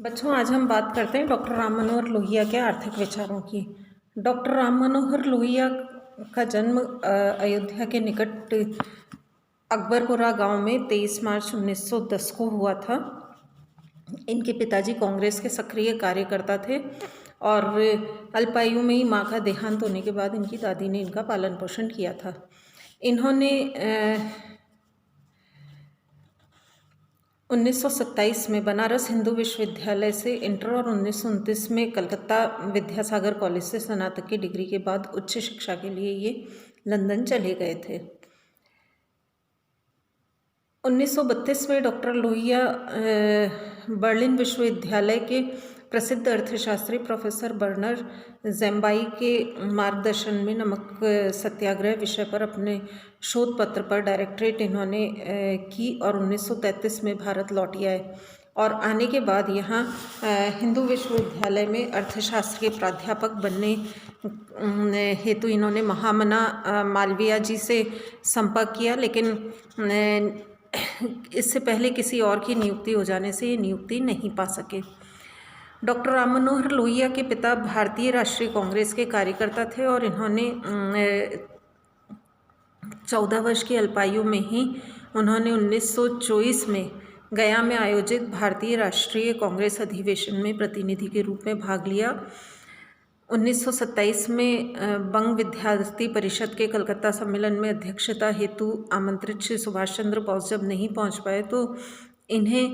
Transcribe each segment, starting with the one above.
बच्चों, आज हम बात करते हैं डॉक्टर राम मनोहर लोहिया के आर्थिक विचारों की। डॉक्टर राम मनोहर लोहिया का जन्म अयोध्या के निकट अकबरपुरा गांव में 23 मार्च 1910 को हुआ था। इनके पिताजी कांग्रेस के सक्रिय कार्यकर्ता थे और अल्पायु में ही मां का देहांत होने के बाद इनकी दादी ने इनका पालन पोषण किया था। इन्होंने 1927 में बनारस हिंदू विश्वविद्यालय से इंटर और 1929 में कलकत्ता विद्यासागर कॉलेज से स्नातक की डिग्री के बाद उच्च शिक्षा के लिए ये लंदन चले गए थे। 1932 में डॉक्टर लोहिया बर्लिन विश्वविद्यालय के प्रसिद्ध अर्थशास्त्री प्रोफेसर बर्नर ज़ेम्बाई के मार्गदर्शन में नमक सत्याग्रह विषय पर अपने शोध पत्र पर डायरेक्टरेट इन्होंने की और 1933 में भारत लौट आए और आने के बाद यहाँ हिंदू विश्वविद्यालय में अर्थशास्त्र के प्राध्यापक बनने हेतु इन्होंने महामना मालवीय जी से संपर्क किया, लेकिन इससे पहले किसी और की नियुक्ति हो जाने से ये नियुक्ति नहीं पा सके। डॉक्टर राम मनोहर लोहिया के पिता भारतीय राष्ट्रीय कांग्रेस के कार्यकर्ता थे और इन्होंने 14 वर्ष की अल्पायु में ही उन्होंने 1924 में गया में आयोजित भारतीय राष्ट्रीय कांग्रेस अधिवेशन में प्रतिनिधि के रूप में भाग लिया। 1927 में बंग विद्यार्थी परिषद के कलकत्ता सम्मेलन में अध्यक्षता हेतु आमंत्रित श्री सुभाष चंद्र बोस जब नहीं पहुंच पाए तो इन्हें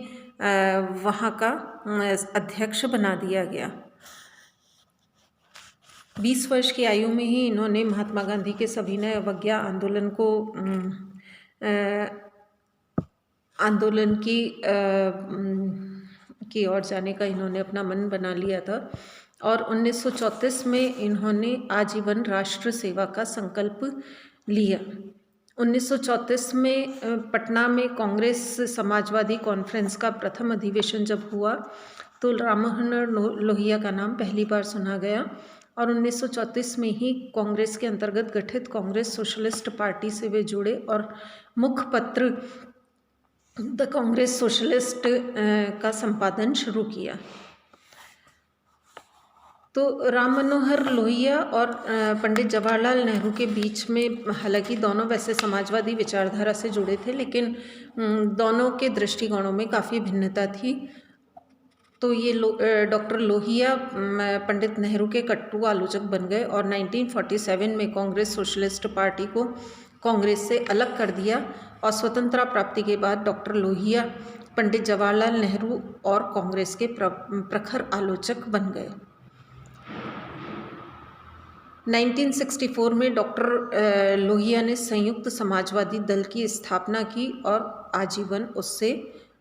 वहां का अध्यक्ष बना दिया गया। 20 वर्ष की आयु में ही इन्होंने महात्मा गांधी के सविनय अवज्ञा आंदोलन की ओर जाने का इन्होंने अपना मन बना लिया था और 1934 में इन्होंने आजीवन राष्ट्र सेवा का संकल्प लिया। 1934 में पटना में कांग्रेस समाजवादी कॉन्फ्रेंस का प्रथम अधिवेशन जब हुआ तो राम मनोहर लोहिया का नाम पहली बार सुना गया और 1934 में ही कांग्रेस के अंतर्गत गठित कांग्रेस सोशलिस्ट पार्टी से वे जुड़े और मुखपत्र द कांग्रेस सोशलिस्ट का संपादन शुरू किया। तो राम मनोहर लोहिया और पंडित जवाहरलाल नेहरू के बीच में, हालांकि दोनों वैसे समाजवादी विचारधारा से जुड़े थे, लेकिन दोनों के दृष्टिकोणों में काफ़ी भिन्नता थी। तो ये डॉक्टर लोहिया पंडित नेहरू के कट्टू आलोचक बन गए और 1947 में कांग्रेस सोशलिस्ट पार्टी को कांग्रेस से अलग कर दिया और स्वतंत्रता प्राप्ति के बाद डॉक्टर लोहिया पंडित जवाहरलाल नेहरू और कांग्रेस के प्रखर आलोचक बन गए। 1964 में डॉक्टर लोहिया ने संयुक्त समाजवादी दल की स्थापना की और आजीवन उससे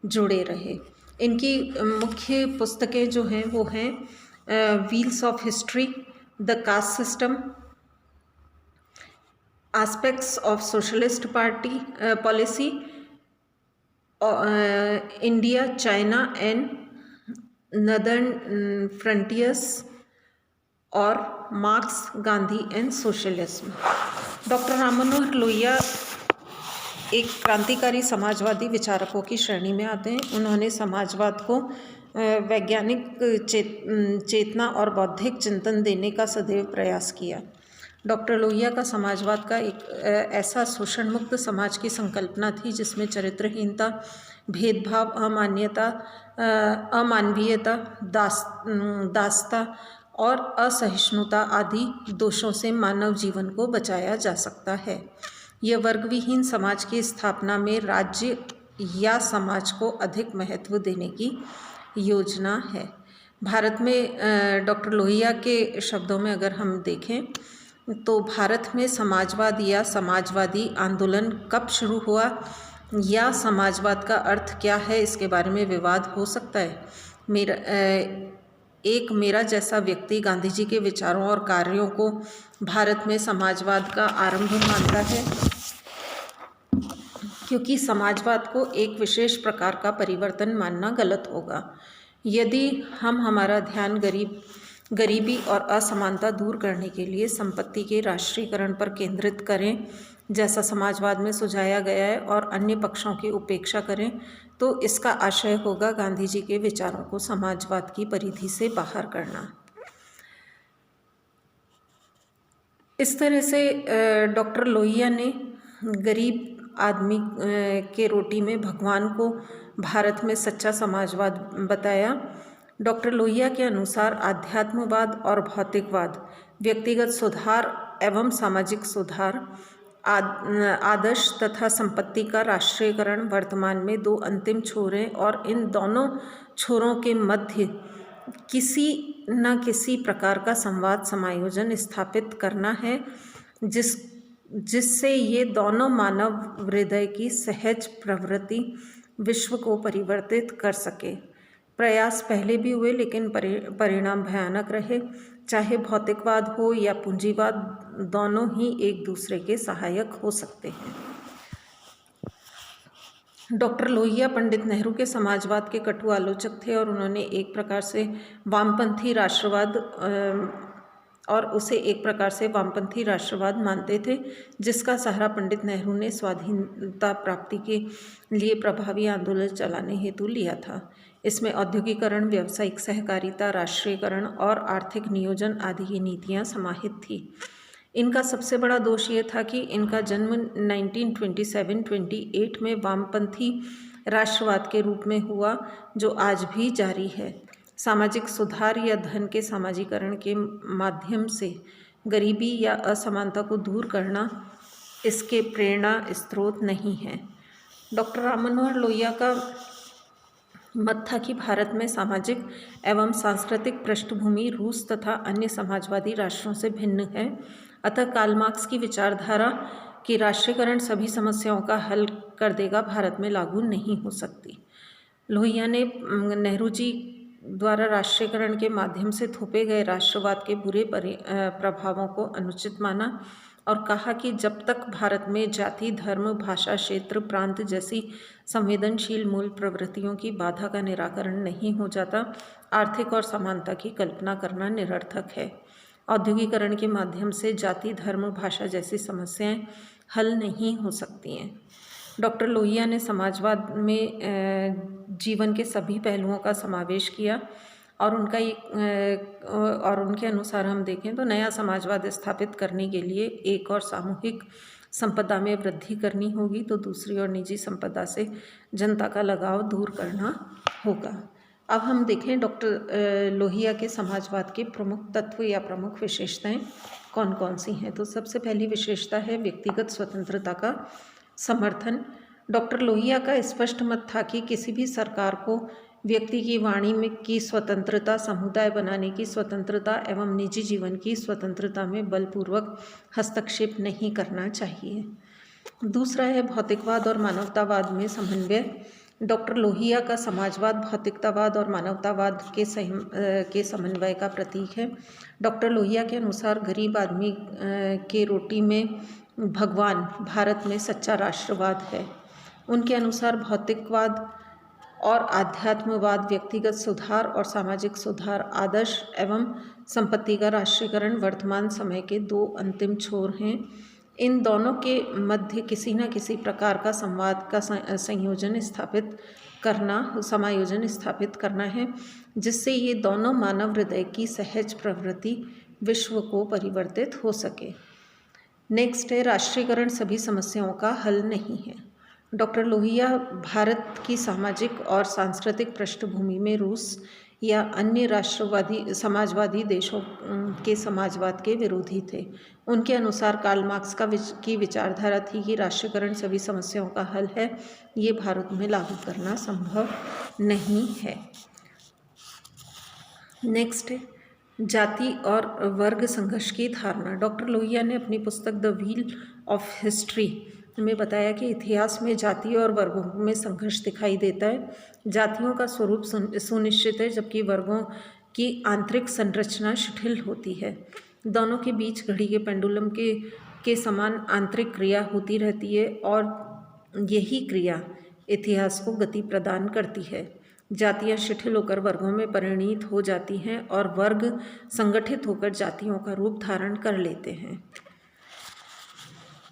जुड़े रहे। इनकी मुख्य पुस्तकें जो हैं वो हैं wheels of history, the caste system, aspects of socialist party policy, India, China and northern frontiers और Marx, Gandhi and socialism. Doctor Ram Manohar Lohia एक क्रांतिकारी समाजवादी विचारकों की श्रेणी में आते हैं। उन्होंने समाजवाद को वैज्ञानिक चेतना और बौद्धिक चिंतन देने का सदैव प्रयास किया। डॉक्टर लोहिया का समाजवाद का एक ऐसा शोषण मुक्त समाज की संकल्पना थी जिसमें चरित्रहीनता, भेदभाव, अमानवीयता, दासता और असहिष्णुता आदि दोषों से मानव जीवन को बचाया जा सकता है। यह वर्गविहीन समाज की स्थापना में राज्य या समाज को अधिक महत्व देने की योजना है। भारत में डॉक्टर लोहिया के शब्दों में अगर हम देखें तो भारत में समाजवाद या समाजवादी आंदोलन कब शुरू हुआ या समाजवाद का अर्थ क्या है, इसके बारे में विवाद हो सकता है। मेरा जैसा व्यक्ति गांधी जी के विचारों और कार्यों को भारत में समाजवाद का आरंभ मानता है, क्योंकि समाजवाद को एक विशेष प्रकार का परिवर्तन मानना गलत होगा। यदि हम हमारा ध्यान गरीब गरीबी और असमानता दूर करने के लिए संपत्ति के राष्ट्रीयकरण पर केंद्रित करें, जैसा समाजवाद में सुझाया गया है, और अन्य पक्षों की उपेक्षा करें, तो इसका आशय होगा गांधी जी के विचारों को समाजवाद की परिधि से बाहर करना। इस तरह से डॉक्टर लोहिया ने गरीब आदमी के रोटी में भगवान को भारत में सच्चा समाजवाद बताया। डॉक्टर लोहिया के अनुसार आध्यात्मवाद और भौतिकवाद, व्यक्तिगत सुधार एवं सामाजिक सुधार, आदर्श तथा संपत्ति का राष्ट्रीयकरण वर्तमान में दो अंतिम छोर हैं, और इन दोनों छोरों के मध्य किसी न किसी प्रकार का संवाद समायोजन स्थापित करना है, जिससे ये दोनों मानव हृदय की सहज प्रवृत्ति विश्व को परिवर्तित कर सके। प्रयास पहले भी हुए, लेकिन परिणाम भयानक रहे। चाहे भौतिकवाद हो या पूंजीवाद, दोनों ही एक दूसरे के सहायक हो सकते हैं। डॉक्टर लोहिया पंडित नेहरू के समाजवाद के कटु आलोचक थे, और उन्होंने एक प्रकार से वामपंथी राष्ट्रवाद मानते थे, जिसका सहारा पंडित नेहरू ने स्वाधीनता प्राप्ति के लिए प्रभावी आंदोलन चलाने हेतु लिया था। इसमें औद्योगिकरण, व्यावसायिक सहकारिता, राष्ट्रीयकरण और आर्थिक नियोजन आदि की नीतियाँ समाहित थी। इनका सबसे बड़ा दोष ये था कि इनका जन्म 1927-28 में वामपंथी राष्ट्रवाद के रूप में हुआ, जो आज भी जारी है। सामाजिक सुधार या धन के सामाजिकरण के माध्यम से गरीबी या असमानता को दूर करना इसके प्रेरणा स्रोत नहीं है। डॉक्टर राम मनोहर लोहिया का मत था कि भारत में सामाजिक एवं सांस्कृतिक पृष्ठभूमि रूस तथा अन्य समाजवादी राष्ट्रों से भिन्न है, अतः कार्ल मार्क्स की विचारधारा कि राष्ट्रीयकरण सभी समस्याओं का हल कर देगा भारत में लागू नहीं हो सकती। लोहिया ने नेहरू जी द्वारा राष्ट्रीयकरण के माध्यम से थोपे गए राष्ट्रवाद के बुरे प्रभावों को अनुचित माना, और कहा कि जब तक भारत में जाति, धर्म, भाषा, क्षेत्र, प्रांत जैसी संवेदनशील मूल प्रवृत्तियों की बाधा का निराकरण नहीं हो जाता, आर्थिक और समानता की कल्पना करना निरर्थक है। औद्योगिकरण के माध्यम से जाति, धर्म, भाषा जैसी समस्याएं हल नहीं हो सकती हैं। डॉक्टर लोहिया ने समाजवाद में जीवन के सभी पहलुओं का समावेश किया, और उनके अनुसार हम देखें तो नया समाजवाद स्थापित करने के लिए एक और सामूहिक संपदा में वृद्धि करनी होगी, तो दूसरी और निजी संपदा से जनता का लगाव दूर करना होगा। अब हम देखें डॉक्टर लोहिया के समाजवाद के प्रमुख तत्व या प्रमुख विशेषताएं कौन कौन सी हैं। तो सबसे पहली विशेषता है व्यक्तिगत स्वतंत्रता का समर्थन। डॉक्टर लोहिया का स्पष्ट मत था कि किसी भी सरकार को व्यक्ति की वाणी में की स्वतंत्रता, समुदाय बनाने की स्वतंत्रता एवं निजी जीवन की स्वतंत्रता में बलपूर्वक हस्तक्षेप नहीं करना चाहिए। दूसरा है भौतिकवाद और मानवतावाद में समन्वय। डॉक्टर लोहिया का समाजवाद भौतिकतावाद और मानवतावाद के समन्वय का प्रतीक है। डॉक्टर लोहिया के अनुसार गरीब आदमी के रोटी में भगवान भारत में सच्चा राष्ट्रवाद है। उनके अनुसार भौतिकवाद और आध्यात्मवाद, व्यक्तिगत सुधार और सामाजिक सुधार, आदर्श एवं संपत्ति का राष्ट्रीयकरण वर्तमान समय के दो अंतिम छोर हैं। इन दोनों के मध्य किसी न किसी प्रकार का संवाद का समायोजन स्थापित करना है, जिससे ये दोनों मानव हृदय की सहज प्रवृत्ति विश्व को परिवर्तित हो सके। नेक्स्ट है राष्ट्रीयकरण सभी समस्याओं का हल नहीं है। डॉक्टर लोहिया भारत की सामाजिक और सांस्कृतिक पृष्ठभूमि में रूस या अन्य समाजवादी देशों के समाजवाद के विरोधी थे। उनके अनुसार कार्ल मार्क्स की विचारधारा थी कि राष्ट्रीयकरण सभी समस्याओं का हल है, ये भारत में लागू करना संभव नहीं है। नेक्स्ट है जाति और वर्ग संघर्ष की धारणा। डॉक्टर लोहिया ने अपनी पुस्तक द व्हील ऑफ हिस्ट्री में बताया कि इतिहास में जाति और वर्गों में संघर्ष दिखाई देता है। जातियों का स्वरूप सुनिश्चित है, जबकि वर्गों की आंतरिक संरचना शिथिल होती है। दोनों के बीच घड़ी के पेंडुलम के समान आंतरिक क्रिया होती रहती है, और यही क्रिया इतिहास को गति प्रदान करती है। जातियां शिथिल होकर वर्गों में परिणत हो जाती हैं और वर्ग संगठित होकर जातियों का रूप धारण कर लेते हैं।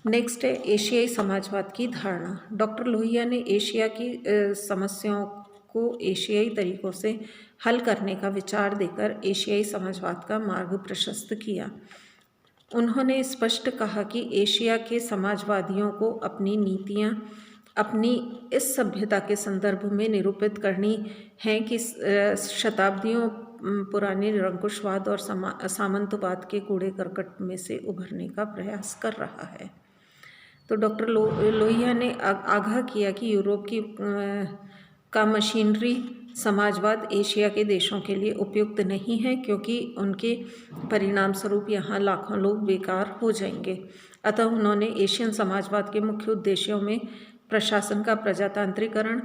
नेक्स्ट है एशियाई समाजवाद की धारणा। डॉक्टर लोहिया ने एशिया की समस्याओं को एशियाई तरीकों से हल करने का विचार देकर एशियाई समाजवाद का मार्ग प्रशस्त किया। उन्होंने स्पष्ट कहा कि एशिया के समाजवादियों को अपनी नीतियां अपनी इस सभ्यता के संदर्भ में निरूपित करनी है कि शताब्दियों पुराने निरंकुशवाद और सामंतवाद के कूड़े करकट में से उभरने का प्रयास कर रहा है। तो डॉक्टर लोहिया ने आगाह किया कि यूरोप का मशीनरी समाजवाद एशिया के देशों के लिए उपयुक्त नहीं है, क्योंकि उनके परिणाम स्वरूप यहाँ लाखों लोग बेकार हो जाएंगे। अतः उन्होंने एशियन समाजवाद के मुख्य उद्देश्यों में प्रशासन का प्रजातांत्रिकरण,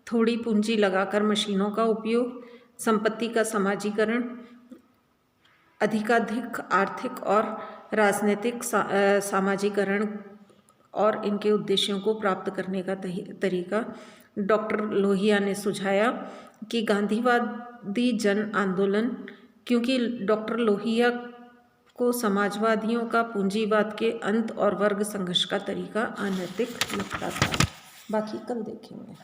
थोड़ी पूंजी लगाकर मशीनों का उपयोग, संपत्ति का समाजीकरण, अधिकाधिक आर्थिक और राजनीतिक सामाजीकरण और इनके उद्देश्यों को प्राप्त करने का तरीका डॉक्टर लोहिया ने सुझाया कि गांधीवादी जन आंदोलन, क्योंकि डॉक्टर लोहिया को समाजवादियों का पूंजीवाद के अंत और वर्ग संघर्ष का तरीका अनैतिक लगता था। बाकी कल देखेंगे।